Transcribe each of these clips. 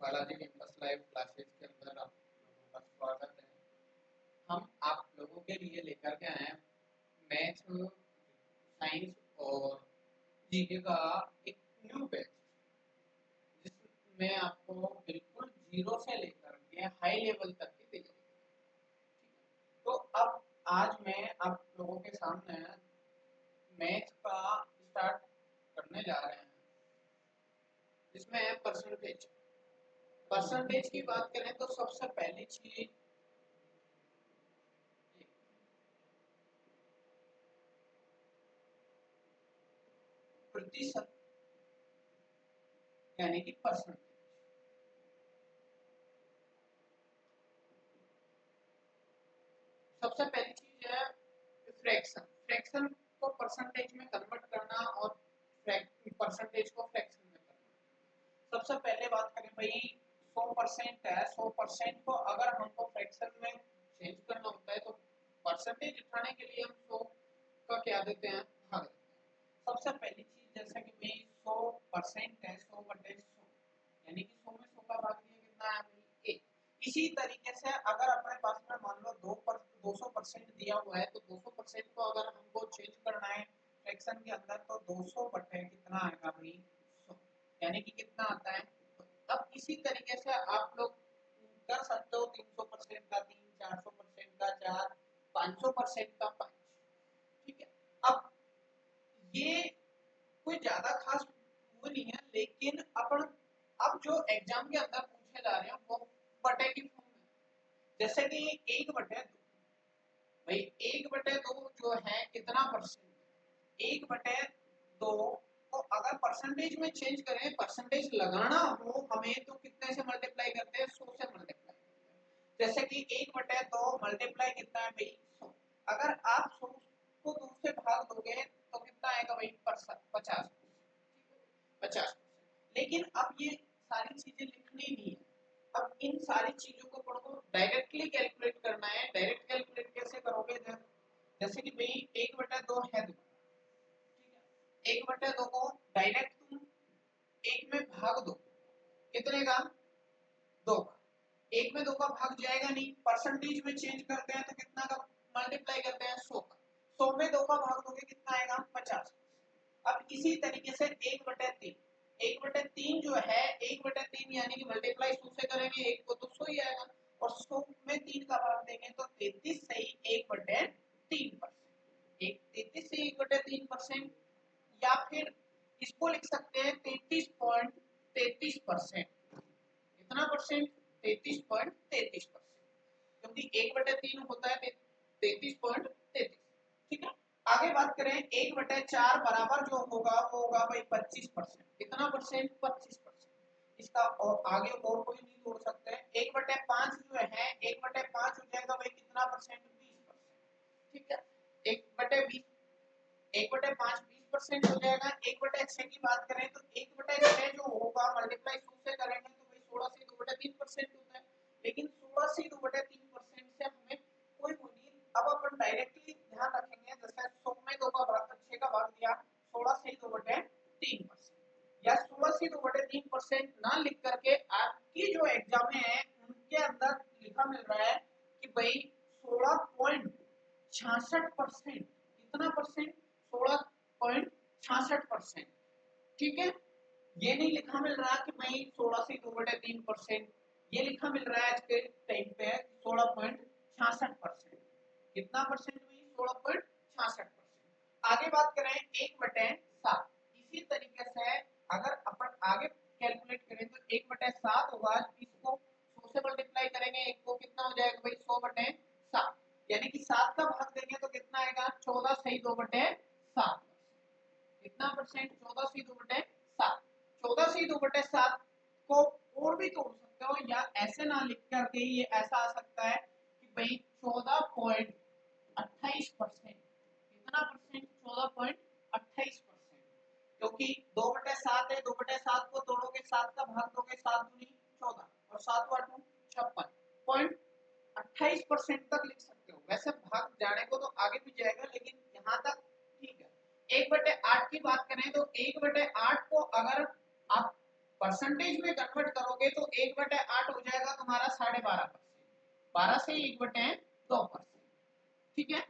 Balaji campus live classes के अंदर आप लोगों का स्वागत है। हम आप लोगों के लिए लेकर के आए हैं मैथ, साइंस और जीके का एक न्यू बैच, जिसमें आपको बिल्कुल जीरो से लेकर के हाई लेवल तक की तैयारी। तो अब आज मैं आप लोगों के सामने मैथ का स्टार्ट करने जा रहे हैं, जिसमें है परसेंटेज। परसेंटेज की बात करें तो सबसे पहली चीज प्रतिशत यानी कि परसेंटेज। सबसे पहली चीज है फ्रैक्शन। फ्रैक्शन को परसेंटेज में कन्वर्ट करना और परसेंटेज को फ्रैक्शन में करना। सबसे पहले बात करें भाई, 100% है, 100% को अगर हमको फ्रैक्शन में चेंज करना होता है तो परसेंटेज उठाने के लिए हम 100 का क्या देते हैं, भाग देते हैं। सबसे पहली चीज जैसे कि भाई 100% है, 100/100 यानी कि 100 में 100 का भाग दिया कितना है भाई 1। इसी तरीके से अगर अपने पास में मान लो 200% दिया हुआ है तो 200% को अगर हमको चेंज करना है फ्रैक्शन के अंदर तो 200 बटे कितना आएगा भाई 100, यानी कि कितना आता है। अब इसी तरीके से आप लोग कर सकते हो 300% का 3, 400% का 4, 500% का 5। ठीक है। अब ये कोई ज्यादा खास वो नहीं है, लेकिन अपन अब जो एग्जाम के अंदर पूछे जा रहे हैं वो बटे की फॉर्म में, जैसे कि 1/2 भाई 1/2 जो है कितना परसेंट, 1/2 को अगर परसेंटेज में चेंज करें, परसेंटेज लगाना हो हमें तो कितने से मल्टीप्लाई करते हैं, 100 से मल्टीप्लाई करते हैं। जैसे कि 1/2 मल्टीप्लाई कितना है भाई 100। अगर आप 100 को 2 से भाग दोगे तो कितना आएगा भाई 50। 50। लेकिन अब ये सारी चीजें लिखनी नहीं है, अब इन सारी चीजों को पढ़ो, डायरेक्टली कैलकुलेट करना है। डायरेक्ट कैलकुलेट कैसे करोगे, जैसे कि भाई 1/2 है 2, ठीक है, 1/2 को डायरेक्ट तुम 1 में भाग दो, कितने का 2 का। 1 में 2 का भाग जाएगा नहीं, परसेंटेज में चेंज करते हैं तो कितना का मल्टीप्लाई करते हैं 100 का। 100 में 2 का भाग दोगे कितना आएगा 50। अब इसी तरीके से 1/3, 1/3 जो है 1/3 यानी कि मल्टीप्लाई 100 से करेंगे, 1 को तो 100 ही आएगा और 100 में 3 का भाग देंगे तो 33 से ही 1/3%। 33 से 1/3%, या फिर इसको लिख सकते हैं 33.33%। कितना परसेंट, 33.33%, क्योंकि 1/3 होता है 33.33। ठीक है। आगे बात करें 1/4 बराबर जो होगा वो होगा भाई 25%। कितना परसेंट, 25%। इसका और आगे और कोई नहीं जोड़ सकते हैं। 1/5 जो है 1/5 हो जाएगा भाई कितना परसेंट, 20%। ठीक है। 1/20, 1/5 20% हो जाएगा। 1/6 की बात करें तो 1/6 जो होगा मल्टीप्लाई 100 से करेंगे तो भाई 16 से 2/3% होता है, लेकिन 16 से 2/3% से हमें कोई वो नहीं। अब अपन डायरेक्टली ध्यान रखेंगे, जैसे 100 में 2 का भाग 6 का भाग दिया, 16 से 2/3%, या 16 से 2/3% ना लिख करके आपकी जो एग्जाम है उनके अंदर लिखा मिल रहा है कि भाई 16.66%। कितना परसेंट, 16.66%। ठीक है। ये नहीं लिखा मिल रहा कि भाई 16 से 2/3%, ये लिखा मिल रहा है आज के टाइम पे 16.66%। कितना परसेंट हुई, 16.66%। आगे बात करें 1/7, इसी तरीके से अगर अपन आगे कैलकुलेट करें तो 1/7 होगा, इसको 100 से मल्टीप्लाई करेंगे, एक को कितना हो जाएगा भाई 100/7, यानी कि 7 का भाग देंगे तो कितना आएगा 14 से 2/7। कितना परसेंट, 14 से 2/7। 14 से 2/7 को और भी तोड़ सकते हो, या ऐसे ना लिख करके ये ऐसा आ सकता है कि भाई 14.28%। कितना परसेंट, 14.28%, क्योंकि 2/7 है, 2/7 को तोड़ोगे 7 का भाग दोगे 7 दूनी 14 और 7 8 56, 0.28% तक लिख सकते हो। वैसे भाग जाने को तो आगे भी जाएगा, लेकिन यहाँ तक ठीक है। 1/8 की बात करें तो 1/8 को अगर आप परसेंटेज में कन्वर्ट करोगे तो 1/8 हो जाएगा तुम्हारा 12.5%। 12 से 1/2%, ठीक है।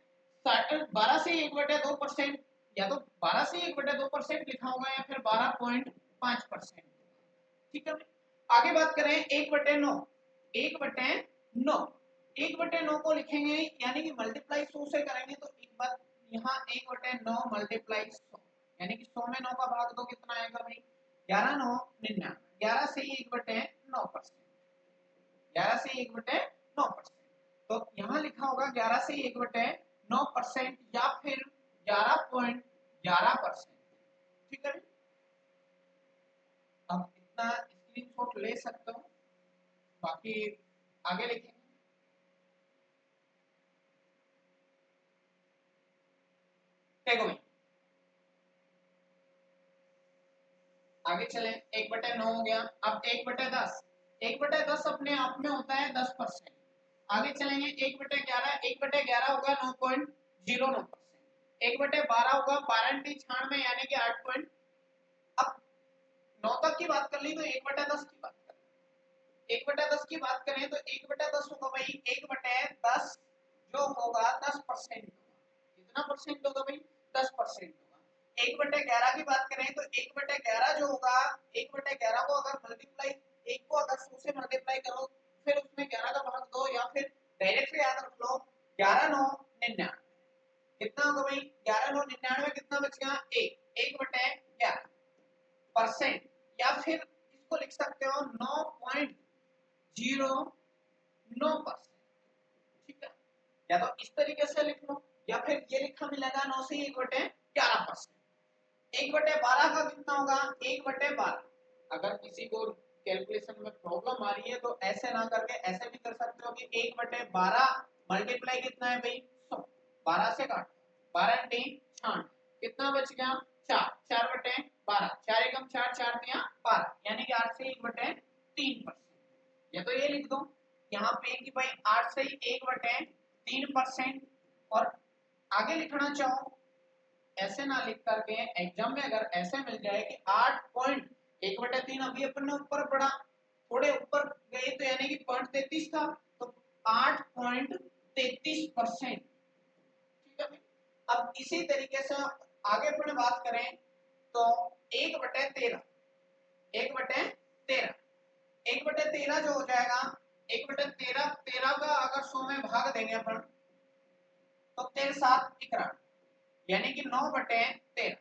12 से 1/2% या तो 12 से 1/2% लिखा होगा या फिर 12.5%, ठीक है। आगे बात करें 1/9। 1/9 1/9 को लिखेंगे यानी कि मल्टीप्लाई 100 से करेंगे तो एक बात यहाँ 1/9 मल्टीप्लाई 100 यानी कि 100 में 9 का भाग दो कितना आएगा भाई 11 9 99। 11 से 1/9%, 11 से 1/9%, तो यहाँ लिखा होगा 11 से 1/9% या फिर 11.11%, ठीक है। अब इतना स्क्रीनशॉट ले सकते हो, बाकी आगे लिखेंगे। देखो भाई आगे चले 1/9 हो गया। अब 1/10, 1/10 अपने आप में होता है 10%। आगे चलेंगे 1/11, 1/11 होगा 9.09%। 1/12 होगा 12×96 यानी कि 8 पॉइंट। अब 9 तक की बात कर ली तो 1/10 की बात करें। 1/10 की बात करें तो 1/10 होगा भाई 1/10 जो होगा 10% होगा। कितना परसेंट होगा भाई 10% होगा। 1/11 की बात करें तो 1/11 जो होगा 1/11 को अगर मल्टीप्लाई 1 को अगर 100 से मल्टीप्लाई करो फिर उसमें 11 का भाग दो या फिर डायरेक्टली याद रख लो 11 9 99। कितना होगा भाई 11 9 99 कितना बच गया 1/11% या फिर इसको लिख सकते हो 9.09%, ठीक है। या तो इस तरीके से लिख लो या फिर ये लिखा मिलेगा 9 से 1/11%। 1/12 का कितना होगा 1/12। अगर किसी को कैलकुलेशन में प्रॉब्लम आ रही है तो ऐसे ना करके ऐसे भी कर सकते हो कि 1/12 मल्टीप्लाई कितना है भाई 100। 12 से काट 12 × 96 कितना बच गया 4। 4/12 4 एकम 4 4 दिया 12 यानी कि 8 से 1/3%। या तो ये लिख दो यहाँ पे कि भाई 8 से 1/3%। और आगे लिखना चाहो ऐसे ना लिख करके एग्जाम में अगर ऐसे मिल जाए कि 8.1/3 अभी अपन ने ऊपर पढ़ा थोड़े ऊपर गए तो यानी कि 0.33 था तो 8.33%, ठीक है। अब इसी तरीके से आगे अपन बात करें तो 1/13 1/13 1/13 जो हो जाएगा 1/13 13 का अगर 100 में भाग देंगे अपन तो 13 7 11 यानी कि 9/13।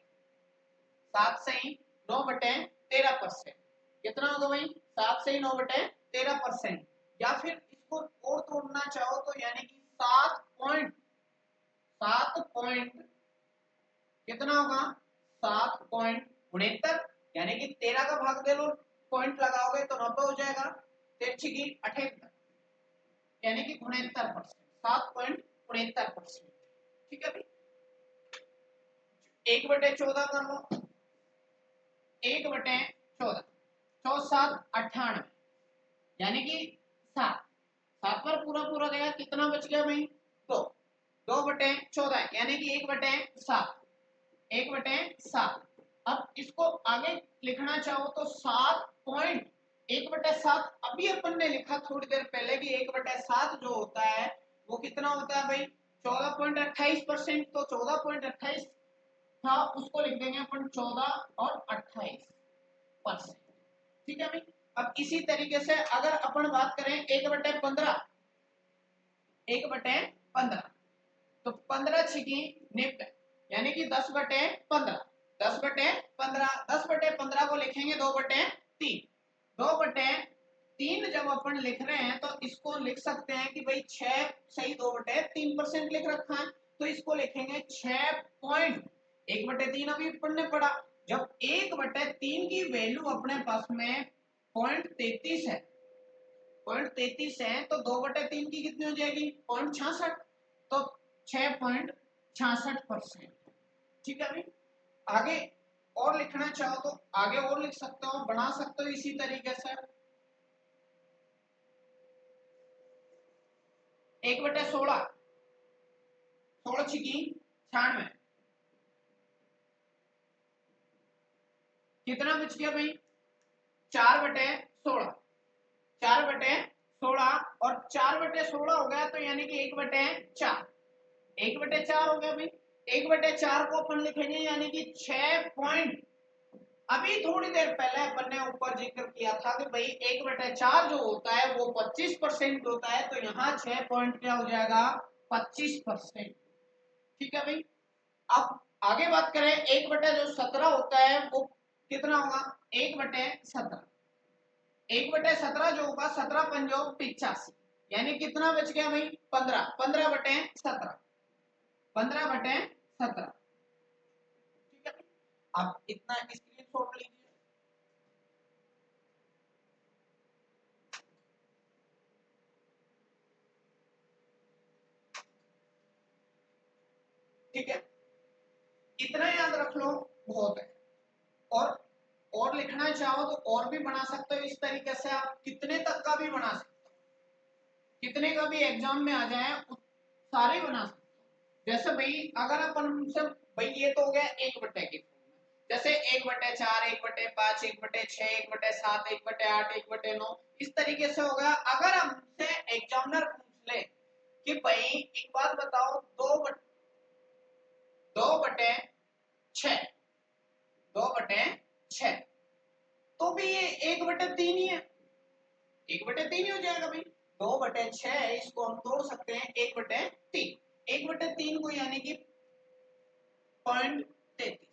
7 से ही 9/13%। कितना होगा भाई 7 से ही 9/13%। या फिर इसको और तोड़ना चाहो तो यानी कि 7 पॉइंट कितना होगा 7.69 यानी कि 13 का भाग दे लो पॉइंट लगाओगे तो 90 हो जाएगा। 78 यानी कि 69%, 7.69%, ठीक है भाई। 1/14 कर लो 1/14 4 7 98 यानी कि 7 7 पर पूरा पूरा गया कितना बच गया भाई 2 2/14 यानी कि 1/7 1/7। अब इसको आगे लिखना चाहो तो 7.1/7 अभी अपन ने लिखा थोड़ी देर पहले कि 1/7 जो होता है वो कितना होता है भाई 14.28%। तो 14.28 था उसको लिख देंगे अपन 14 और 28%, ठीक है भाई। अब इसी तरीके से अगर अपन बात करें 1/15 1/15 तो 15 छिकी निफ्ट यानी कि 10/15 10/15 10/15 को लिखेंगे 2/3 2/3 जब अपन लिख रहे हैं तो इसको लिख सकते हैं कि भाई 6 सही 2/3% लिख रखा है तो इसको लिखेंगे 6.1/3 अभी अपन ने पढ़ा जब 1/3 की वैल्यू अपने पास में 0.33 है 0.33 है तो 2/3 की कितनी हो जाएगी 0.66 तो 6.66%, ठीक है भाई। आगे और लिखना चाहो तो आगे और लिख सकते हो बना सकते हो इसी तरीके से 1/16 16 छिकी 96 कितना बच गया भाई 4/16, 4/16 और 4/16 हो गया तो यानी कि 1/4, 1/4 हो गया भाई। 1/4 को अपन लिखेंगे यानी कि 6 पॉइंट। अभी थोड़ी देर पहले अपन ने ऊपर जिक्र किया था कि भाई 1/4 जो होता है वो 25% होता है, तो यहाँ 6 पॉइंट क्या हो जाएगा 25%। ठीक है भाई। अब आगे बात करें 1/17 होता है वो कितना होगा 1/17, 1/17 जो होगा 17 पंजो 85, यानी कितना बच गया भाई 15, 15/17, 15/17। ठीक है, अब इतना स्क्रीनशॉट लीजिए। ठीक है, इतना याद रख लो बहुत है। और लिखना चाहो तो और भी बना सकते हो इस तरीके से, आप कितने तक का भी बना सकते हो, कितने का भी एग्जाम में आ जाए सारे बना सकते हो। जैसे भाई अगर अपन से भाई ये तो हो गया 1/के फॉर्म में, जैसे 1/4, 1/5, 1/6, 1/7, 1/8, 1/9 इस तरीके से हो गया। अगर हमसे एग्जामिनर पूछ ले कि भाई एक बात बताओ 2/6, 2/6 तो भी ये 1/3 ही है, 1/3 ही हो जाएगा भाई। 2/6 इसको हम तोड़ सकते हैं 1/3, 1/3 को यानी कि 0.33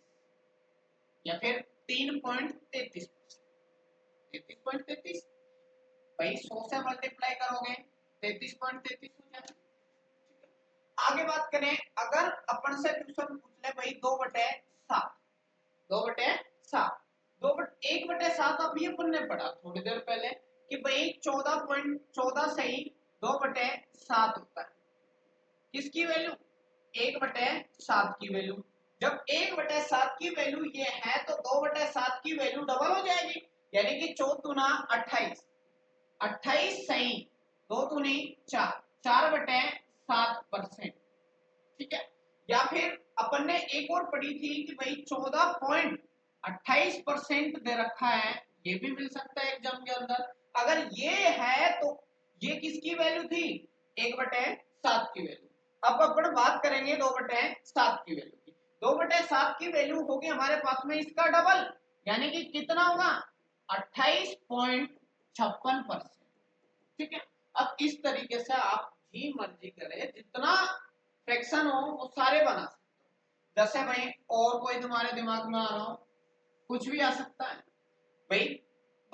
या फिर 3.33, 33.33 भाई 100 से मल्टीप्लाई करोगे 33.33 हो जाएगा। आगे बात करें, अगर अपन से क्वेश्चन पूछ ले भाई 2/7, 2/7, 1/7 अभी अपन ने पढ़ा थोड़ी देर पहले कि भाई 14.14 सही 2/7 होता है। किसकी वैल्यू 1/7 की वैल्यू। जब 1/7 की वैल्यू ये है तो 2/7 की वैल्यू डबल हो जाएगी, यानी कि 4 दूना 28, 28 सही 2 दूनी 4, 4/7%। ठीक है, या फिर अपन ने एक और पढ़ी थी कि भाई 14.28% दे रखा है, ये भी मिल सकता है एग्जाम के अंदर। अगर ये है तो ये किसकी वैल्यू थी 1/7 की वैल्यू। अब अपन बात करेंगे 2/7 की वैल्यू की। 2/7 की वैल्यू होगी हमारे पास में इसका डबल, यानी कि कितना होगा 28.56%। ठीक है, अब इस तरीके से आप जी मर्जी करें जितना फ्रैक्शन हो वो सारे बना सकते हो। जैसे भाई और कोई तुम्हारे दिमाग में आ रहा हो, कुछ भी आ सकता है भाई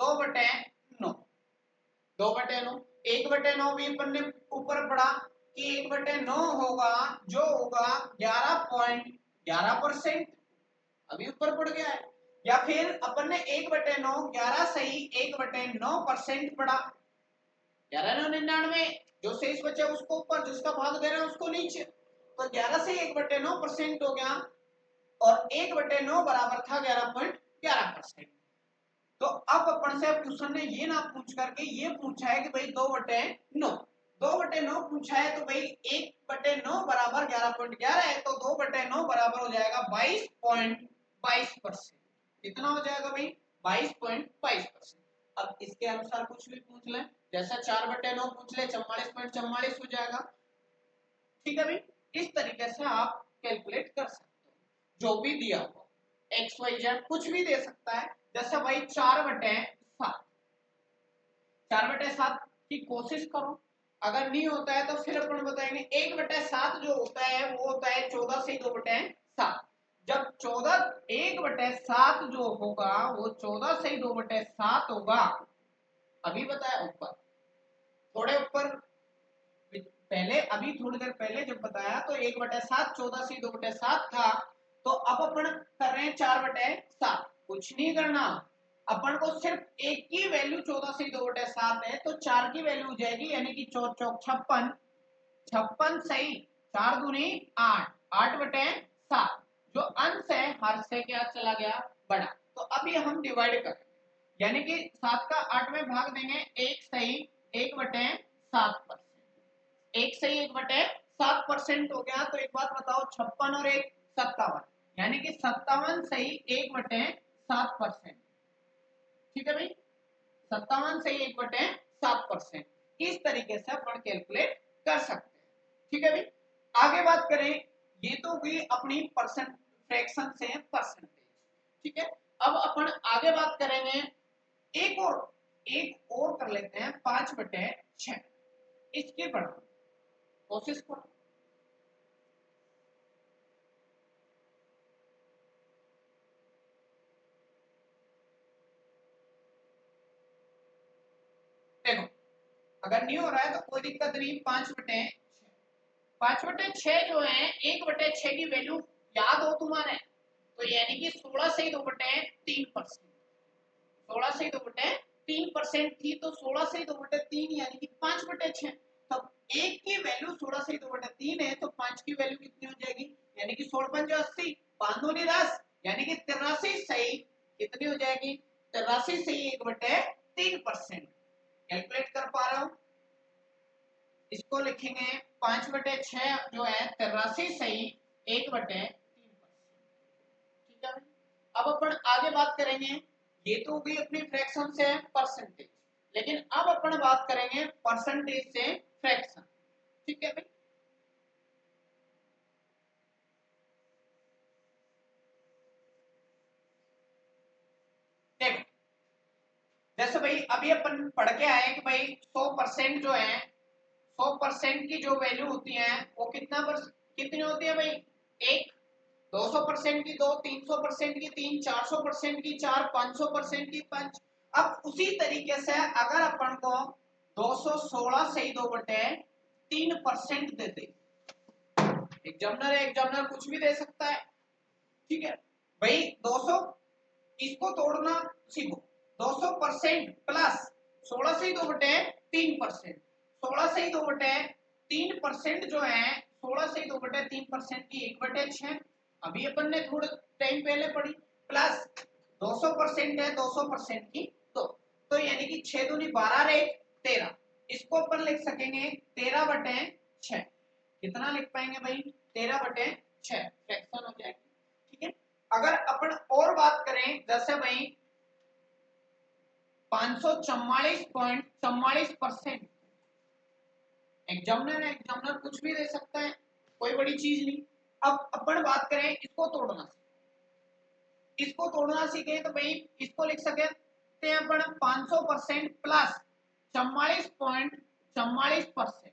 2/9, 2/9, 1/9 भी अपन ने ऊपर पढ़ा कि 1/9 होगा जो होगा 11.11%, अभी ऊपर पड़ गया है। या फिर अपन ने 1/9 11 सही 1/9% पढ़ा, 11/99 जो शेष बचे उसको ऊपर, जिसका भाग दे रहे हैं उसको नीचे, तो 11 से 1/9% हो गया और 1/9 बराबर था 11.11%। तो अब अपन से क्वेश्चन ने ये ना पूछ करके ये पूछा है कि भाई 2/9, 2/9 पूछा है तो भाई 1/9 बराबर 11.11 है, तो 2/9 बराबर हो जाएगा 22.22%। कितना हो जाएगा भाई 22.22%। अब इसके अनुसार कुछ भी पूछ लें, जैसा 4/9 पूछ ले 44.44 हो जाएगा। ठीक है भाई, इस तरीके से आप कैलकुलेट कर सकते हो जो भी दिया हो, एक्स वाई जेड कुछ भी दे सकता है। जैसे भाई 4/7, 4/7 की कोशिश करो, अगर नहीं होता है तो फिर अपन बताएंगे 1/7 जो होता है वो होता है 14 से 2/7। जब 1/7 जो होगा वो 14 से 2/7 होगा, अभी बताया ऊपर थोड़े ऊपर पहले, अभी थोड़ी देर पहले जब बताया तो 1/7 14 से 2/7 था, तो अब अपन कर रहे हैं 4/7। कुछ नहीं करना, अपन को सिर्फ एक की वैल्यू 14 से 2/7 है तो 4 की वैल्यू हो जाएगी, यानी कि 4 चौक 56, 56 सही 4 दूनी 8, 8/7। जो अंश है हर से क्या चला गया बड़ा, तो अभी हम डिवाइड करेंगे, यानी कि 7 का 8 में भाग देंगे, 1 सही 1/7%, 1 सही 1/7% हो गया। तो एक बात बताओ 56 और 1 57, यानी कि 57 सही 1/7%। ठीक है भाई, 57 से 1/7%। इस तरीके से अपन कैलकुलेट कर सकते हैं। ठीक है भाई, आगे बात करें, ये तो हुई अपनी परसेंट फ्रैक्शन से परसेंटेज। ठीक है, अब अपन आगे बात करेंगे, एक और कर लेते हैं 5/6। इसकी बढ़ा कोशिश करो। देखो, अगर नहीं हो रहा है तो कोई दिक्कत नहीं, 5/6 जो है, 1/6 की वैल्यू याद हो तुम्हारे, तो यानी कि 16 से 2/3%। 16 से 2/3% थी, तो 16 से 2/3 यानी कि 5/6। तब एक की वैल्यू 16 से 2/3 है, तो 5 की वैल्यू कितनी हो जाएगी, यानी कि 16 पंजे 80, 5 दूनी 10, यानी कि 83 सही कितनी हो जाएगी, 83 सही 1/3%। कैलकुलेट कर पा रहे हो, इसको लिखेंगे 5/6 जो है 83 सही 1/3%। ठीक है, अब अपन आगे बात करेंगे, ये तो हो गई अपनी फ्रैक्शन से परसेंटेज, लेकिन अब अपन बात करेंगे परसेंटेज से फ्रैक्शन। ठीक है भाई, देखो, जैसे भाई अभी अपन पढ़ के आए कि भाई 100% जो है, 100% की जो वैल्यू होती है वो कितनी होती है भाई, एक, 200% की 2, 300% की 3, 400% की 4, 500% की 5। अब उसी तरीके से अगर अपन को 216 सही 2/3% देते, एग्जामिनर कुछ भी दे सकता है। ठीक है भाई, 200, इसको तोड़ना सीखो, 200% प्लस 16 से 2/3%, 16 से 2/3% जो है, 16 से 2/3% की 1/6, अभी अपन ने थोड़े टाइम पहले पढ़ी, प्लस 200% है 200% की तो यानी कि 6 दूनी 12 रे 13, इसको अपन लिख सकेंगे 13/6। कितना लिख पाएंगे भाई, 13/6 फ्रैक्शन हो जाएगी। ठीक है, अगर अपन और बात करें, जैसे भाई 544.44%, एग्जामिनर कुछ भी दे सकता है, कोई बड़ी चीज नहीं। अब अपन बात करें, इसको तोड़ना सीखे तो भाई इसको लिख सकते हैं अपन 500% प्लस 44.44%,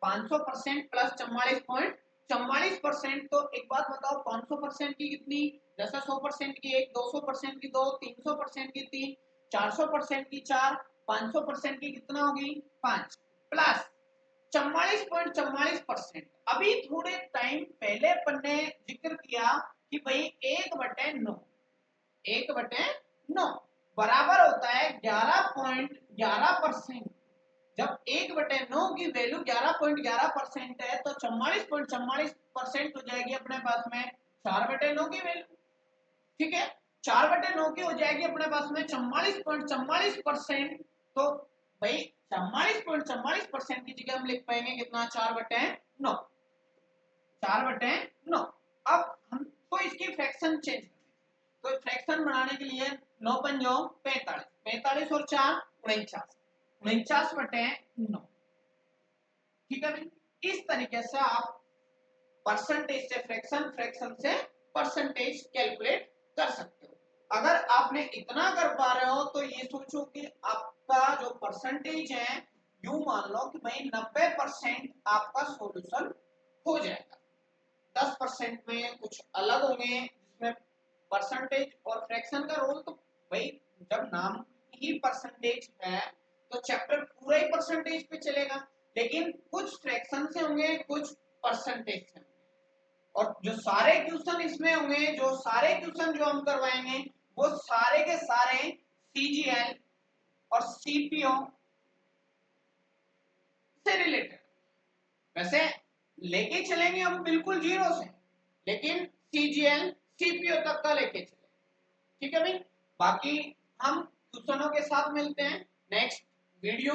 500% प्लस 44.44%। तो एक बात बताओ, 500% की कितनी, जैसा 100% की 1, 200% की 2, 300% की 3, 400% की 4, 500% की कितना होगी 5, प्लस 44.44%। अभी थोड़े टाइम पहले अपन ने जिक्र किया कि भाई 1/9, 1/9 बराबर होता है 11.11%। जब 1/9 की वैल्यू 11.11% है, तो 44.44% हो जाएगी अपने पास में 4/9 की वैल्यू। ठीक है, 4/9 की हो जाएगी अपने पास में 44.44%। तो भाई 44.44% की जगह हम लिख पाएंगे कितना, 4/9, 4/9। अब हम तो इसकी फ्रैक्शन चेंज करें, तो फ्रैक्शन बनाने के लिए 9 पंजों 45, 45 और 4 49, 49/9। ठीक है भाई, इस तरीके से आप परसेंटेज से फ्रैक्शन, फ्रैक्शन से परसेंटेज कैलकुलेट कर सकते हो। अगर आपने इतना कर पा रहे हो, तो ये सोचो कि आपका जो परसेंटेज है, यूं मान लो कि भाई 90% आपका सॉल्यूशन हो जाएगा। 10% में कुछ अलग होंगे, जिसमें परसेंटेज और फ्रैक्शन का रोल, तो भाई जब नाम ही परसेंटेज है तो चैप्टर पूरा ही परसेंटेज पे चलेगा, लेकिन कुछ फ्रैक्शन से होंगे, कुछ परसेंटेज से होंगे। और जो सारे क्वेश्चन इसमें होंगे, जो सारे क्वेश्चन जो हम करवाएंगे, वो सारे के सारे सीजीएल और सीपीओ से रिलेटेड। वैसे लेके चलेंगे हम बिल्कुल जीरो से, लेकिन सीजीएल सीपीओ तक का लेके चलेंगे। ठीक है भाई, बाकी हम क्वेश्चनों के साथ मिलते हैं नेक्स्ट वीडियो,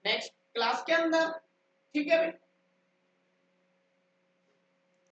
नेक्स्ट क्लास के अंदर। ठीक है भाई।